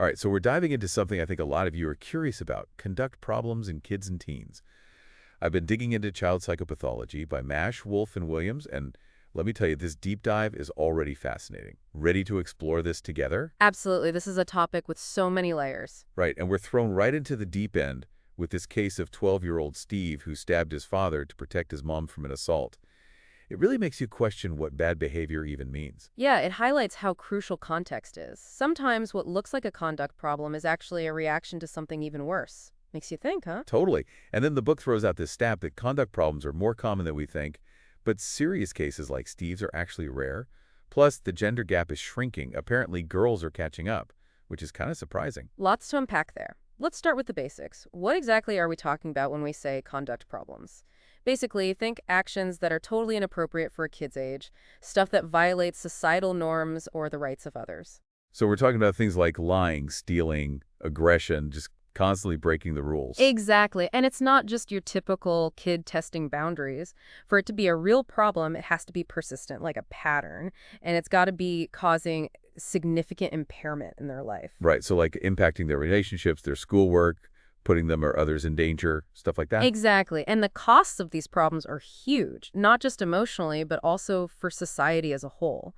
All right, so we're diving into something I think a lot of you are curious about, conduct problems in kids and teens. I've been digging into Child Psychopathology by Mash, Wolfe, and Williams, and let me tell you, this deep dive is already fascinating. Ready to explore this together? Absolutely. This is a topic with so many layers. Right, and we're thrown right into the deep end with this case of 12-year-old Steve who stabbed his father to protect his mom from an assault. It really makes you question what bad behavior even means. Yeah, it highlights how crucial context is. Sometimes what looks like a conduct problem is actually a reaction to something even worse. Makes you think, huh? Totally. And then the book throws out this stat that conduct problems are more common than we think, but serious cases like Steve's are actually rare. Plus, the gender gap is shrinking. Apparently, girls are catching up, which is kind of surprising. Lots to unpack there. Let's start with the basics. What exactly are we talking about when we say conduct problems? Basically, think actions that are totally inappropriate for a kid's age, stuff that violates societal norms or the rights of others. So we're talking about things like lying, stealing, aggression, just constantly breaking the rules. Exactly. And it's not just your typical kid testing boundaries. For it to be a real problem, it has to be persistent, like a pattern, and it's got to be causing significant impairment in their life. Right, so like impacting their relationships, their schoolwork, putting them or others in danger, stuff like that? Exactly. And the costs of these problems are huge, not just emotionally, but also for society as a whole.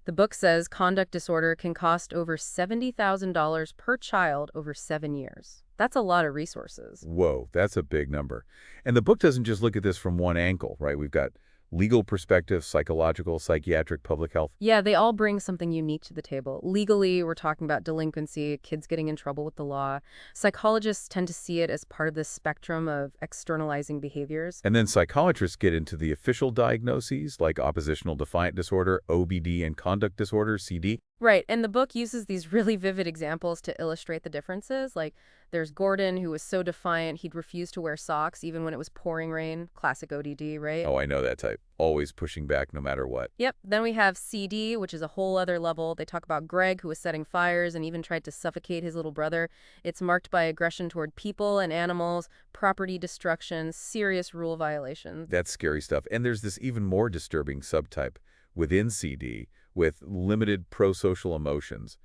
The book says conduct disorder can cost over $70,000 per child over 7 years. That's a lot of resources. Whoa, that's a big number. And the book doesn't just look at this from one angle, right? We've got legal perspective, psychological, psychiatric, public health. Yeah, they all bring something unique to the table. Legally, we're talking about delinquency, kids getting in trouble with the law. Psychologists tend to see it as part of this spectrum of externalizing behaviors. And then psychiatrists get into the official diagnoses like oppositional defiant disorder, OBD, and conduct disorder, CD. Right, and the book uses these really vivid examples to illustrate the differences. Like, there's Gordon, who was so defiant he'd refuse to wear socks even when it was pouring rain. Classic ODD, right? Oh, I know that type. Always pushing back no matter what. Yep. Then we have CD, which is a whole other level. They talk about Greg, who was setting fires and even tried to suffocate his little brother. It's marked by aggression toward people and animals, property destruction, serious rule violations. That's scary stuff. And there's this even more disturbing subtype within CD with limited prosocial emotions.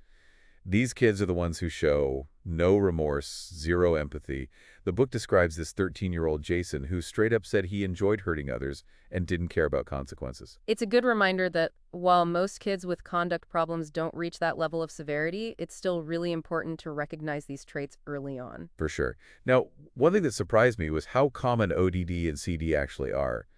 These kids are the ones who show no remorse, zero empathy. The book describes this 13-year-old Jason who straight up said he enjoyed hurting others and didn't care about consequences. It's a good reminder that while most kids with conduct problems don't reach that level of severity, it's still really important to recognize these traits early on. For sure. Now, one thing that surprised me was how common ODD and CD actually are.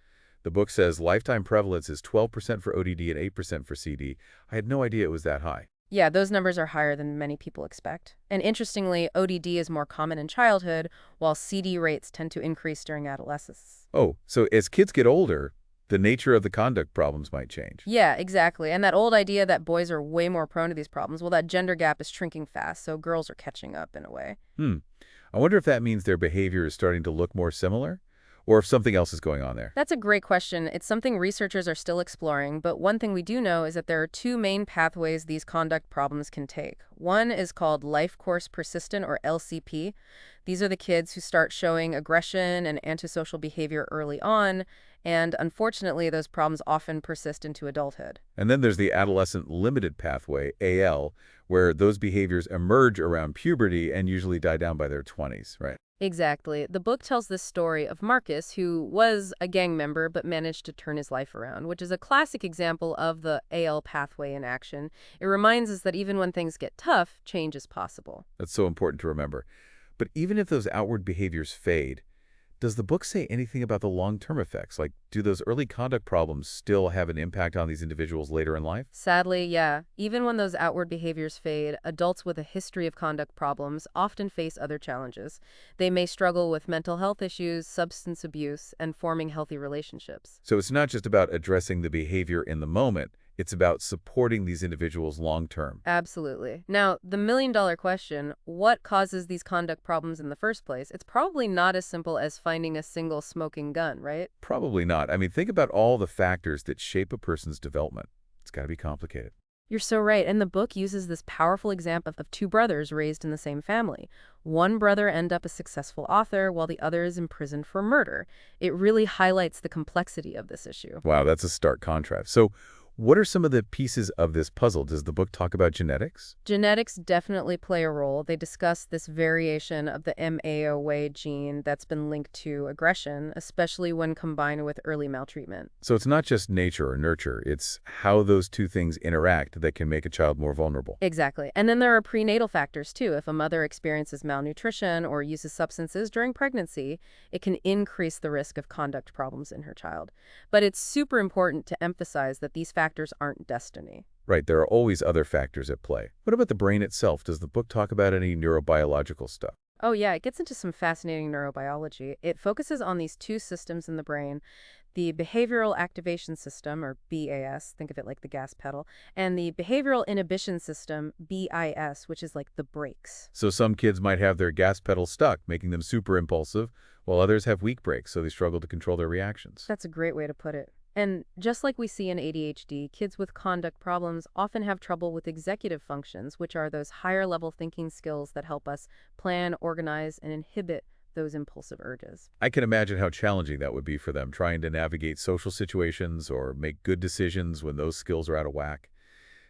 The book says lifetime prevalence is 12% for ODD and 8% for CD. I had no idea it was that high. Yeah, those numbers are higher than many people expect. And interestingly, ODD is more common in childhood, while CD rates tend to increase during adolescence. Oh, so as kids get older, the nature of the conduct problems might change. Yeah, exactly. And that old idea that boys are way more prone to these problems, well, that gender gap is shrinking fast, so girls are catching up in a way. I wonder if that means their behavior is starting to look more similar, or if something else is going on there. That's a great question. It's something researchers are still exploring, but one thing we do know is that there are two main pathways these conduct problems can take. One is called life course persistent, or LCP. These are the kids who start showing aggression and antisocial behavior early on, and unfortunately, those problems often persist into adulthood. And then there's the adolescent limited pathway, AL, where those behaviors emerge around puberty and usually die down by their 20s, right? Exactly. The book tells this story of Marcus, who was a gang member but managed to turn his life around, which is a classic example of the AL pathway in action. It reminds us that even when things get tough, change is possible. That's so important to remember. But even if those outward behaviors fade, does the book say anything about the long-term effects? Like, do those early conduct problems still have an impact on these individuals later in life? Sadly, yeah. Even when those outward behaviors fade, adults with a history of conduct problems often face other challenges. They may struggle with mental health issues, substance abuse, and forming healthy relationships. So it's not just about addressing the behavior in the moment. It's about supporting these individuals long-term. Absolutely. Now, the million-dollar question, what causes these conduct problems in the first place? It's probably not as simple as finding a single smoking gun, right? Probably not. I mean, think about all the factors that shape a person's development. It's got to be complicated. You're so right. And the book uses this powerful example of two brothers raised in the same family. One brother ends up a successful author while the other is imprisoned for murder. It really highlights the complexity of this issue. Wow, that's a stark contrast. So What are some of the pieces of this puzzle? Does the book talk about genetics? Genetics definitely play a role. They discuss this variation of the MAOA gene that's been linked to aggression, especially when combined with early maltreatment. So it's not just nature or nurture, it's how those two things interact that can make a child more vulnerable. Exactly. And then there are prenatal factors too. If a mother experiences malnutrition or uses substances during pregnancy, it can increase the risk of conduct problems in her child. But it's super important to emphasize that these factors aren't destiny. Right, there are always other factors at play. What about the brain itself? Does the book talk about any neurobiological stuff? Oh yeah, it gets into some fascinating neurobiology. It focuses on these two systems in the brain, the behavioral activation system, or BAS, think of it like the gas pedal, and the behavioral inhibition system, BIS, which is like the brakes. So some kids might have their gas pedal stuck, making them super impulsive, while others have weak brakes, so they struggle to control their reactions. That's a great way to put it. And just like we see in ADHD, kids with conduct problems often have trouble with executive functions, which are those higher level thinking skills that help us plan, organize, and inhibit those impulsive urges. I can imagine how challenging that would be for them, trying to navigate social situations or make good decisions when those skills are out of whack.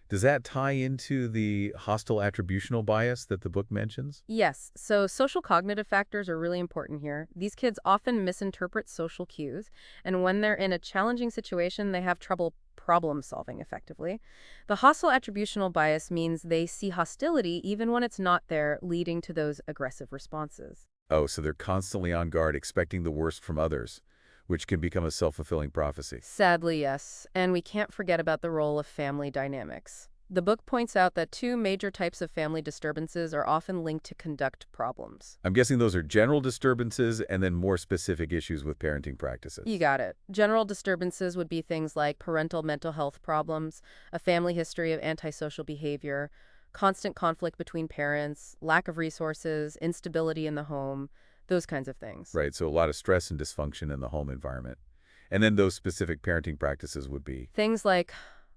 Does that tie into the hostile attributional bias that the book mentions? Yes, so social cognitive factors are really important here. These kids often misinterpret social cues, and when they're in a challenging situation, they have trouble problem solving effectively. The hostile attributional bias means they see hostility even when it's not there, leading to those aggressive responses. Oh, so they're constantly on guard, expecting the worst from others, which can become a self-fulfilling prophecy. Sadly, yes, and we can't forget about the role of family dynamics. The book points out that two major types of family disturbances are often linked to conduct problems. I'm guessing those are general disturbances and then more specific issues with parenting practices. You got it. General disturbances would be things like parental mental health problems, a family history of antisocial behavior, constant conflict between parents, lack of resources, instability in the home, those kinds of things. Right, so a lot of stress and dysfunction in the home environment. And then those specific parenting practices would be, Things like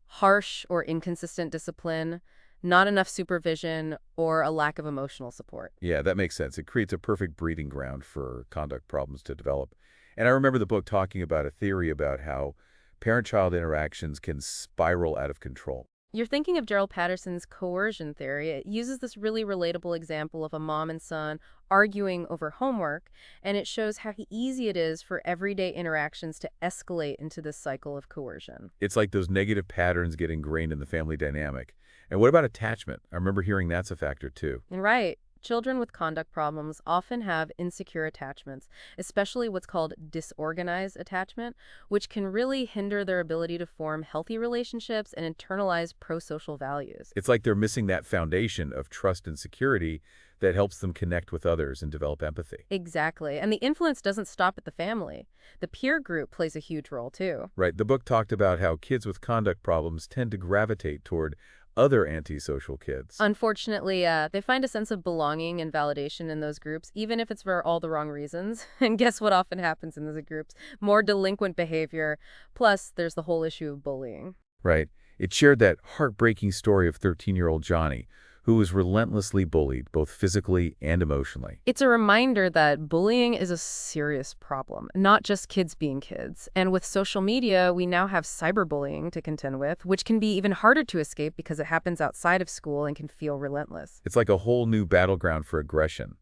harsh or inconsistent discipline, not enough supervision, or a lack of emotional support. yeah, that makes sense. It creates a perfect breeding ground for conduct problems to develop. And I remember the book talking about a theory about how parent-child interactions can spiral out of control. You're thinking of Gerald Patterson's coercion theory. It uses this really relatable example of a mom and son arguing over homework, and it shows how easy it is for everyday interactions to escalate into this cycle of coercion. It's like those negative patterns get ingrained in the family dynamic. And what about attachment? I remember hearing that's a factor too. And right, children with conduct problems often have insecure attachments, especially what's called disorganized attachment, which can really hinder their ability to form healthy relationships and internalize pro-social values. It's like they're missing that foundation of trust and security that helps them connect with others and develop empathy. Exactly. And the influence doesn't stop at the family. The peer group plays a huge role too. Right, the book talked about how kids with conduct problems tend to gravitate toward other antisocial kids. Unfortunately, they find a sense of belonging and validation in those groups, even if it's for all the wrong reasons. And guess what often happens in those groups? More delinquent behavior. Plus, there's the whole issue of bullying. Right. It shared that heartbreaking story of 13-year-old Johnny, who was relentlessly bullied, both physically and emotionally. It's a reminder that bullying is a serious problem, not just kids being kids. And with social media, we now have cyberbullying to contend with, which can be even harder to escape because it happens outside of school and can feel relentless. It's like a whole new battleground for aggression.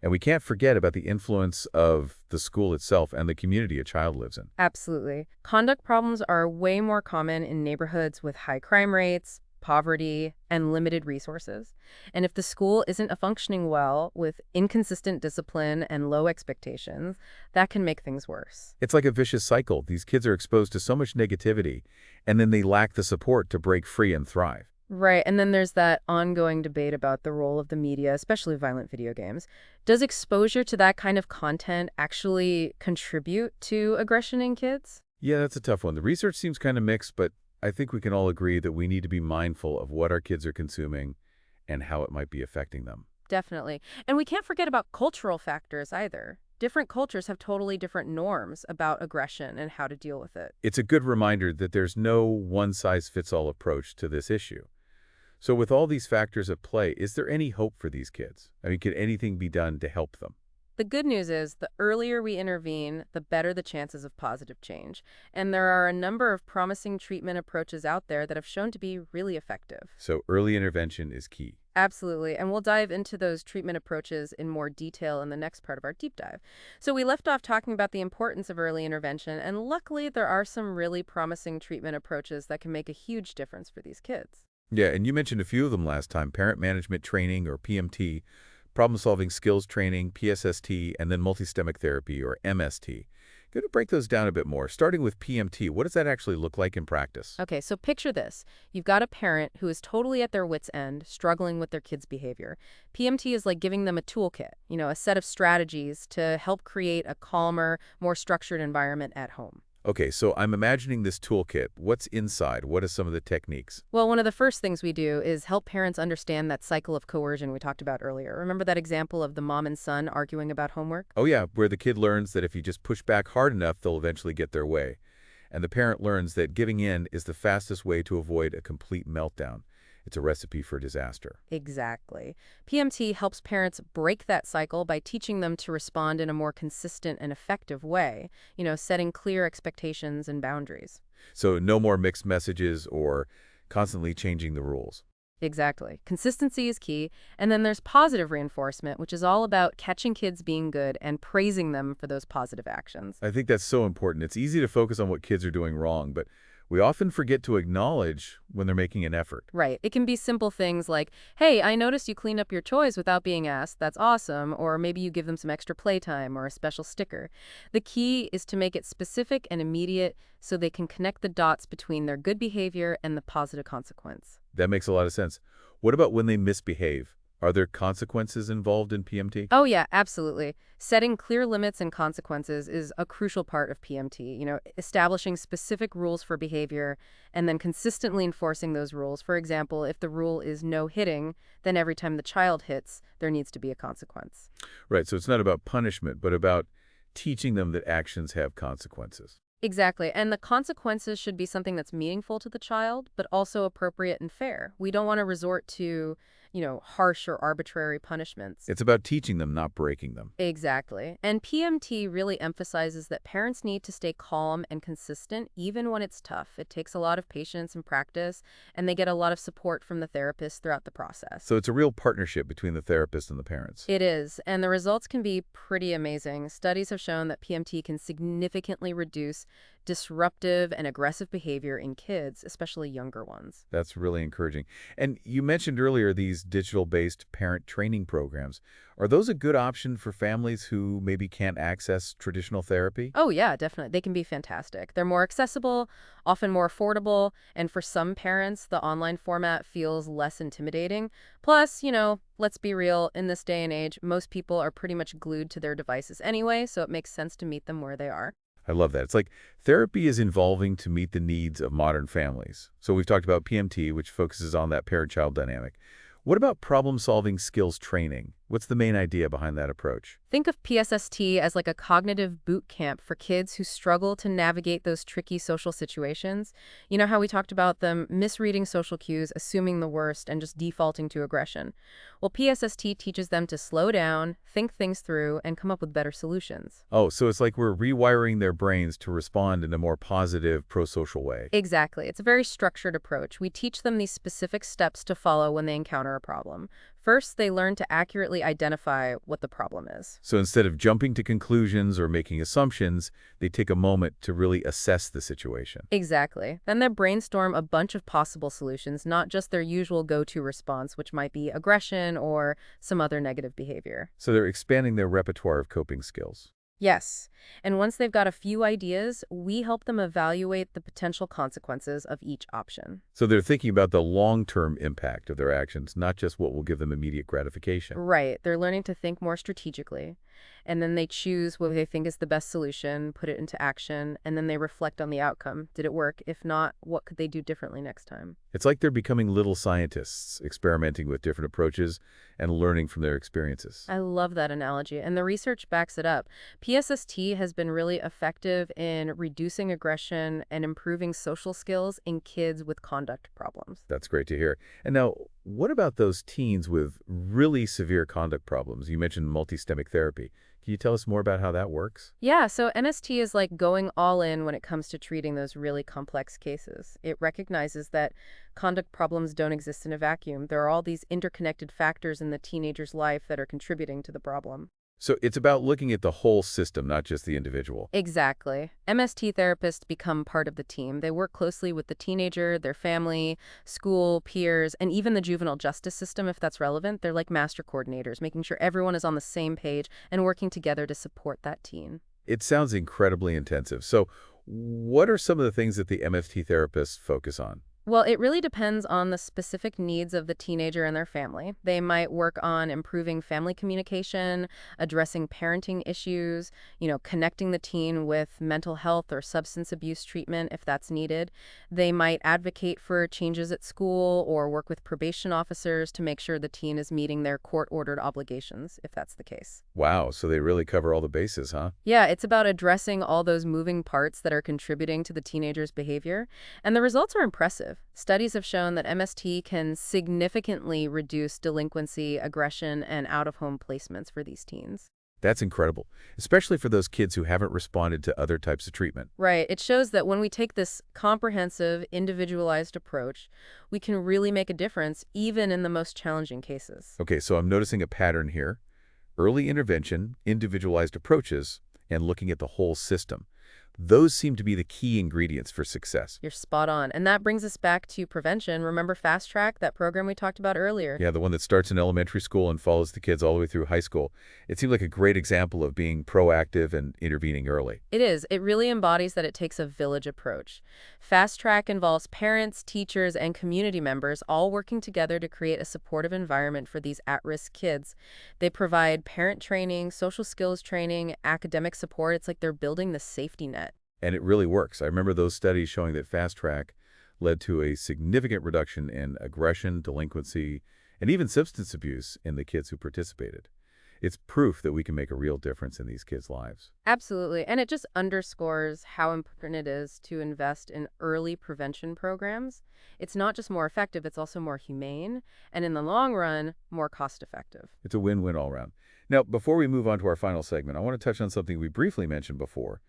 And we can't forget about the influence of the school itself and the community a child lives in. Absolutely. Conduct problems are way more common in neighborhoods with high crime rates, poverty, and limited resources. And if the school isn't functioning well with inconsistent discipline and low expectations, that can make things worse. It's like a vicious cycle. These kids are exposed to so much negativity, and then they lack the support to break free and thrive. Right, and then there's that ongoing debate about the role of the media, especially violent video games. Does exposure to that kind of content actually contribute to aggression in kids? Yeah, that's a tough one. The research seems kind of mixed, but I think we can all agree that we need to be mindful of what our kids are consuming and how it might be affecting them. Definitely. And we can't forget about cultural factors either. Different cultures have totally different norms about aggression and how to deal with it. It's a good reminder that there's no one-size-fits-all approach to this issue. So with all these factors at play, is there any hope for these kids? I mean, could anything be done to help them? The good news is the earlier we intervene, the better the chances of positive change. And there are a number of promising treatment approaches out there that have shown to be really effective. So early intervention is key. Absolutely. And we'll dive into those treatment approaches in more detail in the next part of our deep dive. So we left off talking about the importance of early intervention, and luckily there are some really promising treatment approaches that can make a huge difference for these kids. Yeah, and you mentioned a few of them last time: parent management training, or PMT, problem-solving skills training, PSST, and then multisystemic therapy, or MST. Going to break those down a bit more. Starting with PMT, what does that actually look like in practice? Okay, so picture this. You've got a parent who is totally at their wits' end, struggling with their kid's behavior. PMT is like giving them a toolkit, a set of strategies to help create a calmer, more structured environment at home. Okay, so I'm imagining this toolkit. What's inside? What are some of the techniques? Well, one of the first things we do is help parents understand that cycle of coercion we talked about earlier. Remember that example of the mom and son arguing about homework? Oh yeah, where the kid learns that if you just push back hard enough, they'll eventually get their way. And the parent learns that giving in is the fastest way to avoid a complete meltdown. It's a recipe for disaster. Exactly. PMT helps parents break that cycle by teaching them to respond in a more consistent and effective way, setting clear expectations and boundaries. So no more mixed messages or constantly changing the rules. Exactly. Consistency is key. And then there's positive reinforcement, which is all about catching kids being good and praising them for those positive actions. I think that's so important. It's easy to focus on what kids are doing wrong, but we often forget to acknowledge when they're making an effort. Right. It can be simple things like, hey, I noticed you cleaned up your toys without being asked. That's awesome. Or maybe you give them some extra playtime or a special sticker. The key is to make it specific and immediate so they can connect the dots between their good behavior and the positive consequence. That makes a lot of sense. What about when they misbehave? Are there consequences involved in PMT? Oh, yeah, absolutely. Setting clear limits and consequences is a crucial part of PMT. Establishing specific rules for behavior and then consistently enforcing those rules. For example, if the rule is no hitting, then every time the child hits, there needs to be a consequence. Right, so it's not about punishment, but about teaching them that actions have consequences. Exactly. And the consequences should be something that's meaningful to the child, but also appropriate and fair. We don't want to resort to, harsh or arbitrary punishments. It's about teaching them, not breaking them. Exactly. And PMT really emphasizes that parents need to stay calm and consistent even when it's tough. It takes a lot of patience and practice, and they get a lot of support from the therapist throughout the process. So it's a real partnership between the therapist and the parents. It is, and the results can be pretty amazing. Studies have shown that PMT can significantly reduce disruptive and aggressive behavior in kids, especially younger ones. That's really encouraging. And you mentioned earlier these digital-based parent training programs. Are those a good option for families who maybe can't access traditional therapy? Oh, yeah, definitely. They can be fantastic. They're more accessible, often more affordable, and for some parents, the online format feels less intimidating. Plus, let's be real, in this day and age, most people are pretty much glued to their devices anyway, so it makes sense to meet them where they are. I love that. It's like therapy is evolving to meet the needs of modern families. So we've talked about PMT, which focuses on that parent-child dynamic. What about problem-solving skills training? What's the main idea behind that approach? Think of PSST as like a cognitive boot camp for kids who struggle to navigate those tricky social situations. You know how we talked about them misreading social cues, assuming the worst, and just defaulting to aggression? Well, PSST teaches them to slow down, think things through, and come up with better solutions. Oh, so it's like we're rewiring their brains to respond in a more positive, pro-social way. Exactly. It's a very structured approach. We teach them these specific steps to follow when they encounter a problem. First, they learn to accurately identify what the problem is. So instead of jumping to conclusions or making assumptions, they take a moment to really assess the situation. Exactly. Then they brainstorm a bunch of possible solutions, not just their usual go-to response, which might be aggression or some other negative behavior. So they're expanding their repertoire of coping skills. Yes. And once they've got a few ideas, we help them evaluate the potential consequences of each option. So they're thinking about the long-term impact of their actions, not just what will give them immediate gratification. Right. They're learning to think more strategically. And then they choose what they think is the best solution, put it into action, and then they reflect on the outcome. Did it work? If not, what could they do differently next time? It's like they're becoming little scientists, experimenting with different approaches and learning from their experiences. I love that analogy, and the research backs it up. PSST has been really effective in reducing aggression and improving social skills in kids with conduct problems. That's great to hear. And now, what about those teens with really severe conduct problems? You mentioned multisystemic therapy. Can you tell us more about how that works? Yeah, so MST is like going all in when it comes to treating those really complex cases. It recognizes that conduct problems don't exist in a vacuum. There are all these interconnected factors in the teenager's life that are contributing to the problem. So it's about looking at the whole system, not just the individual. Exactly. MST therapists become part of the team. They work closely with the teenager, their family, school, peers, and even the juvenile justice system if that's relevant. They're like master coordinators, making sure everyone is on the same page and working together to support that teen. It sounds incredibly intensive. So what are some of the things that the MFT therapists focus on? Well, it really depends on the specific needs of the teenager and their family. They might work on improving family communication, addressing parenting issues, connecting the teen with mental health or substance abuse treatment if that's needed. They might advocate for changes at school or work with probation officers to make sure the teen is meeting their court-ordered obligations if that's the case. Wow, so they really cover all the bases, huh? Yeah, it's about addressing all those moving parts that are contributing to the teenager's behavior, and the results are impressive. Studies have shown that MST can significantly reduce delinquency, aggression, and out-of-home placements for these teens. That's incredible, especially for those kids who haven't responded to other types of treatment. Right. It shows that when we take this comprehensive, individualized approach, we can really make a difference, even in the most challenging cases. Okay, so I'm noticing a pattern here. Early intervention, individualized approaches, and looking at the whole system. Those seem to be the key ingredients for success. You're spot on. And that brings us back to prevention. Remember Fast Track, that program we talked about earlier? Yeah, the one that starts in elementary school and follows the kids all the way through high school. It seemed like a great example of being proactive and intervening early. It is. It really embodies that it takes a village approach. Fast Track involves parents, teachers, and community members all working together to create a supportive environment for these at-risk kids. They provide parent training, social skills training, academic support. It's like they're building the safety net. And it really works. I remember those studies showing that Fast Track led to a significant reduction in aggression, delinquency, and even substance abuse in the kids who participated. It's proof that we can make a real difference in these kids' lives. Absolutely. And it just underscores how important it is to invest in early prevention programs. It's not just more effective, it's also more humane, and in the long run, more cost-effective. It's a win-win all around. Now, before we move on to our final segment, I want to touch on something we briefly mentioned before.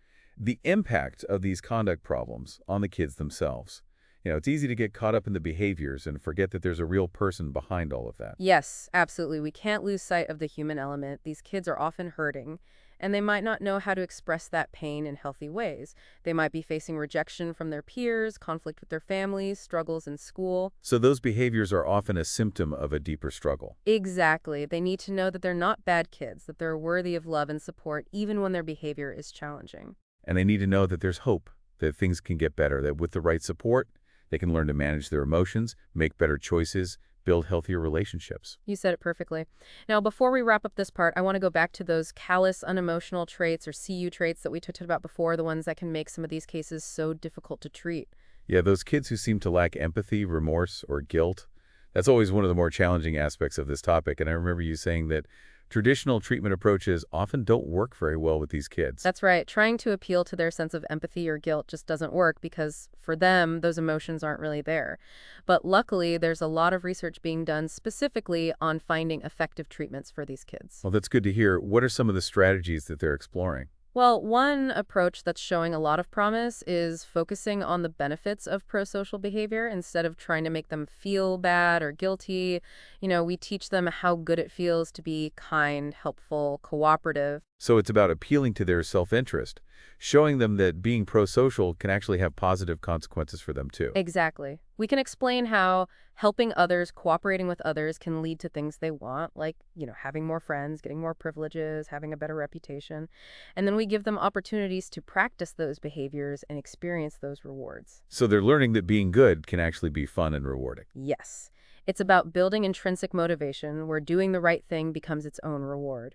The impact of these conduct problems on the kids themselves. It's easy to get caught up in the behaviors and forget that there's a real person behind all of that. Yes, absolutely. We can't lose sight of the human element. These kids are often hurting, and they might not know how to express that pain in healthy ways. They might be facing rejection from their peers, conflict with their families, struggles in school. So those behaviors are often a symptom of a deeper struggle. Exactly. They need to know that they're not bad kids, that they're worthy of love and support even when their behavior is challenging. And they need to know that there's hope, that things can get better, that with the right support, they can learn to manage their emotions, make better choices, build healthier relationships. You said it perfectly. Now, before we wrap up this part, I want to go back to those callous, unemotional traits or CU traits that we talked about before, the ones that can make some of these cases so difficult to treat. Yeah, those kids who seem to lack empathy, remorse, or guilt, that's always one of the more challenging aspects of this topic. And I remember you saying that traditional treatment approaches often don't work very well with these kids. That's right. Trying to appeal to their sense of empathy or guilt just doesn't work because for them, those emotions aren't really there. But luckily, there's a lot of research being done specifically on finding effective treatments for these kids. Well, that's good to hear. What are some of the strategies that they're exploring? Well, one approach that's showing a lot of promise is focusing on the benefits of prosocial behavior instead of trying to make them feel bad or guilty. We teach them how good it feels to be kind, helpful, cooperative. So it's about appealing to their self-interest, showing them that being prosocial can actually have positive consequences for them too. Exactly. We can explain how helping others, cooperating with others can lead to things they want, like, having more friends, getting more privileges, having a better reputation. And then we give them opportunities to practice those behaviors and experience those rewards. So they're learning that being good can actually be fun and rewarding. Yes. It's about building intrinsic motivation where doing the right thing becomes its own reward.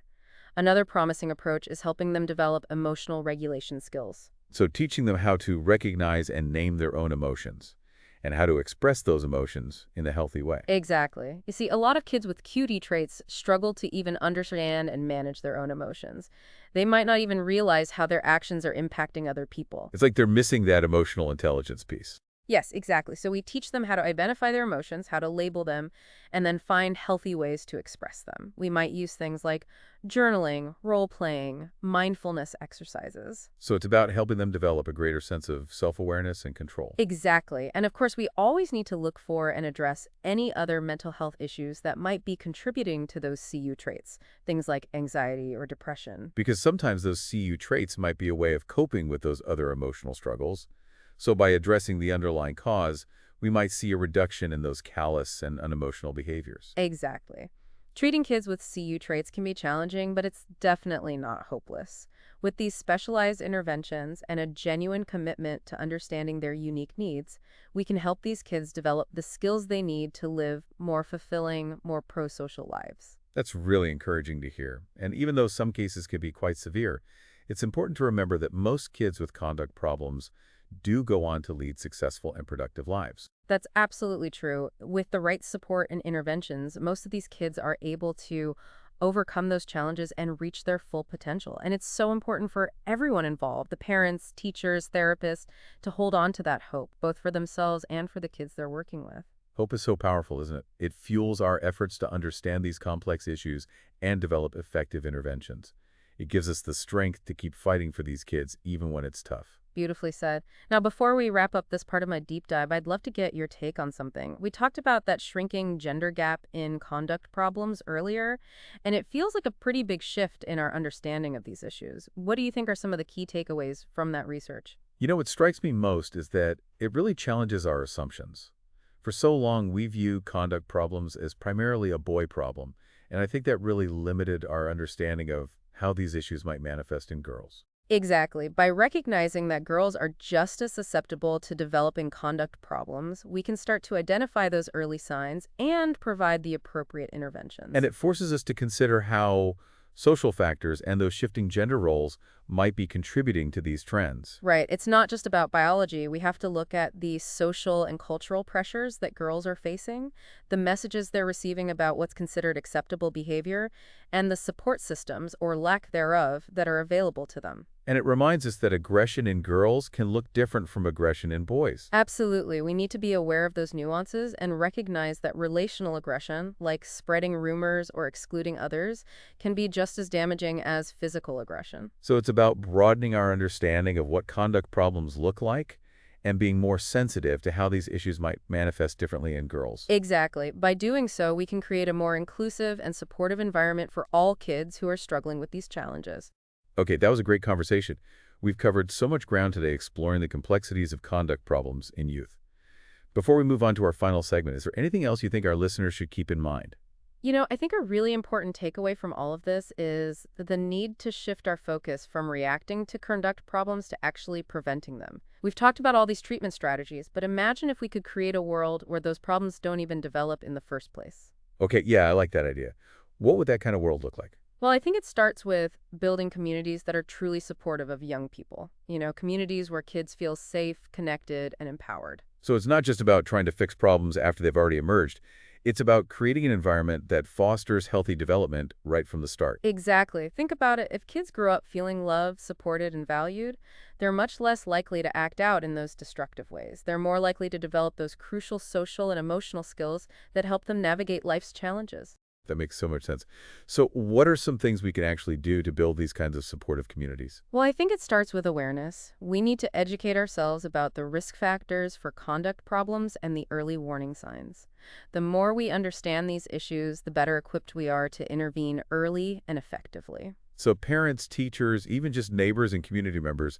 Another promising approach is helping them develop emotional regulation skills. So teaching them how to recognize and name their own emotions and how to express those emotions in a healthy way. Exactly. You see, a lot of kids with QD traits struggle to even understand and manage their own emotions. They might not even realize how their actions are impacting other people. It's like they're missing that emotional intelligence piece. Yes, exactly. So we teach them how to identify their emotions, how to label them, and then find healthy ways to express them. We might use things like journaling, role playing, mindfulness exercises. So it's about helping them develop a greater sense of self-awareness and control. Exactly. And of course, we always need to look for and address any other mental health issues that might be contributing to those CU traits, things like anxiety or depression. Because sometimes those CU traits might be a way of coping with those other emotional struggles. So by addressing the underlying cause, we might see a reduction in those callous and unemotional behaviors. Exactly. Treating kids with CU traits can be challenging, but it's definitely not hopeless. With these specialized interventions and a genuine commitment to understanding their unique needs, we can help these kids develop the skills they need to live more fulfilling, more pro-social lives. That's really encouraging to hear. And even though some cases can be quite severe, it's important to remember that most kids with conduct problems do go on to lead successful and productive lives. That's absolutely true. With the right support and interventions, most of these kids are able to overcome those challenges and reach their full potential. And it's so important for everyone involved, the parents, teachers, therapists, to hold on to that hope, both for themselves and for the kids they're working with. Hope is so powerful, isn't it? It fuels our efforts to understand these complex issues and develop effective interventions. It gives us the strength to keep fighting for these kids even when it's tough. Beautifully said. Now, before we wrap up this part of my deep dive, I'd love to get your take on something. We talked about that shrinking gender gap in conduct problems earlier, and it feels like a pretty big shift in our understanding of these issues. What do you think are some of the key takeaways from that research? You know, what strikes me most is that it really challenges our assumptions. For so long, we view conduct problems as primarily a boy problem, and I think that really limited our understanding of how these issues might manifest in girls. Exactly. By recognizing that girls are just as susceptible to developing conduct problems, we can start to identify those early signs and provide the appropriate interventions. And it forces us to consider how social factors and those shifting gender roles might be contributing to these trends. Right. It's not just about biology. We have to look at the social and cultural pressures that girls are facing, the messages they're receiving about what's considered acceptable behavior, and the support systems, or lack thereof, that are available to them. And it reminds us that aggression in girls can look different from aggression in boys. Absolutely. We need to be aware of those nuances and recognize that relational aggression, like spreading rumors or excluding others, can be just as damaging as physical aggression. So it's about broadening our understanding of what conduct problems look like and being more sensitive to how these issues might manifest differently in girls. Exactly. By doing so, we can create a more inclusive and supportive environment for all kids who are struggling with these challenges. Okay, that was a great conversation. We've covered so much ground today exploring the complexities of conduct problems in youth. Before we move on to our final segment, is there anything else you think our listeners should keep in mind? I think a really important takeaway from all of this is the need to shift our focus from reacting to conduct problems to actually preventing them. We've talked about all these treatment strategies, but imagine if we could create a world where those problems don't even develop in the first place. Okay, yeah, I like that idea. What would that kind of world look like? Well, I think it starts with building communities that are truly supportive of young people. Communities where kids feel safe, connected, and empowered. So it's not just about trying to fix problems after they've already emerged. It's about creating an environment that fosters healthy development right from the start. Exactly. Think about it. If kids grow up feeling loved, supported, and valued, they're much less likely to act out in those destructive ways. They're more likely to develop those crucial social and emotional skills that help them navigate life's challenges. That makes so much sense. So what are some things we can actually do to build these kinds of supportive communities? Well, I think it starts with awareness. We need to educate ourselves about the risk factors for conduct problems and the early warning signs. The more we understand these issues, the better equipped we are to intervene early and effectively. So parents, teachers, even just neighbors and community members,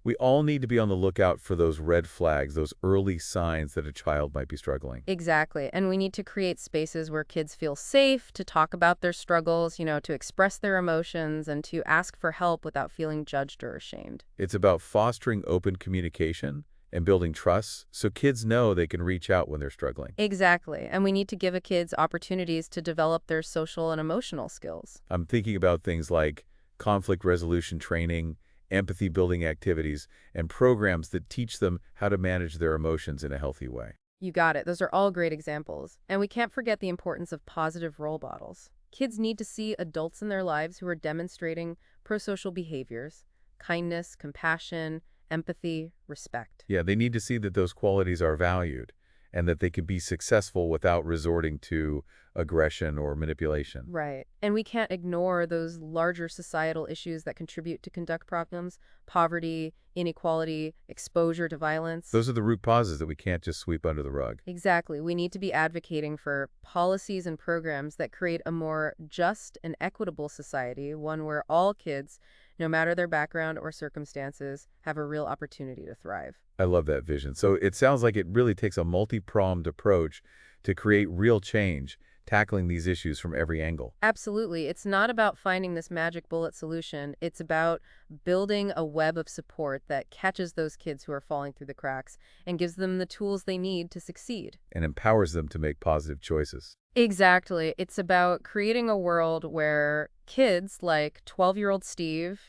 we all need to be on the lookout for those red flags, those early signs that a child might be struggling. Exactly. And we need to create spaces where kids feel safe to talk about their struggles, to express their emotions and to ask for help without feeling judged or ashamed. It's about fostering open communication and building trust so kids know they can reach out when they're struggling. Exactly. And we need to give kids opportunities to develop their social and emotional skills. I'm thinking about things like conflict resolution training, empathy building activities, and programs that teach them how to manage their emotions in a healthy way. You got it. Those are all great examples. And we can't forget the importance of positive role models. Kids need to see adults in their lives who are demonstrating prosocial behaviors, kindness, compassion, empathy, respect. Yeah, they need to see that those qualities are valued and that they can be successful without resorting to aggression or manipulation. Right. And we can't ignore those larger societal issues that contribute to conduct problems: poverty, inequality, exposure to violence. Those are the root causes that we can't just sweep under the rug. Exactly. We need to be advocating for policies and programs that create a more just and equitable society, one where all kids, no matter their background or circumstances, have a real opportunity to thrive. I love that vision. So it sounds like it really takes a multi-pronged approach to create real change, tackling these issues from every angle. Absolutely. It's not about finding this magic bullet solution. It's about building a web of support that catches those kids who are falling through the cracks and gives them the tools they need to succeed. And empowers them to make positive choices. Exactly. It's about creating a world where kids like 12-year-old Steve,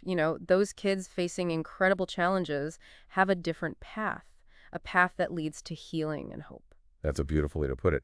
those kids facing incredible challenges, have a different path, a path that leads to healing and hope. That's a beautiful way to put it.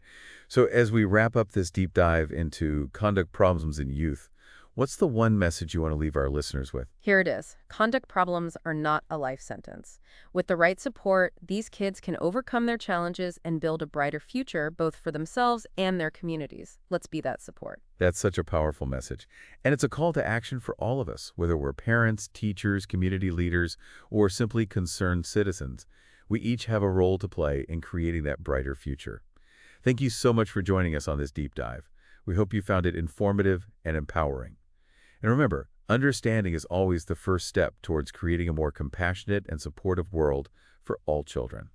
So as we wrap up this deep dive into conduct problems in youth, what's the one message you want to leave our listeners with? Here it is. Conduct problems are not a life sentence. With the right support, these kids can overcome their challenges and build a brighter future, both for themselves and their communities. Let's be that support. That's such a powerful message. And it's a call to action for all of us, whether we're parents, teachers, community leaders, or simply concerned citizens. We each have a role to play in creating that brighter future. Thank you so much for joining us on this deep dive. We hope you found it informative and empowering. And remember, understanding is always the first step towards creating a more compassionate and supportive world for all children.